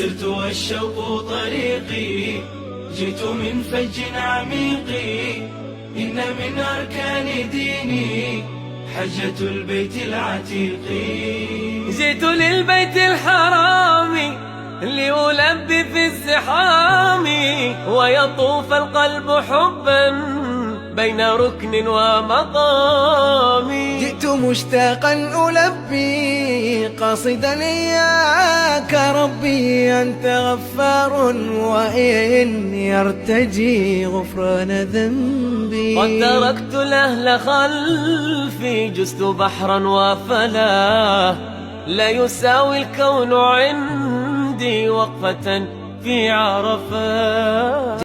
سرت والشوق طريقي، جئت من فج عميق، إن من أركان ديني حجة البيت العتيق. جئت للبيت الحرام لألبي في الزحام، ويطوف القلب حبا بين ركن ومقام. جئت مشتاقا ألبي قاصدا إياك ربي، أنت غفار وإن يرتجي غفران ذنبي. قد تركت الأهل خلفي، جزت بحرا وفلا، لا يساوي الكون عندي وقفة في عرفات.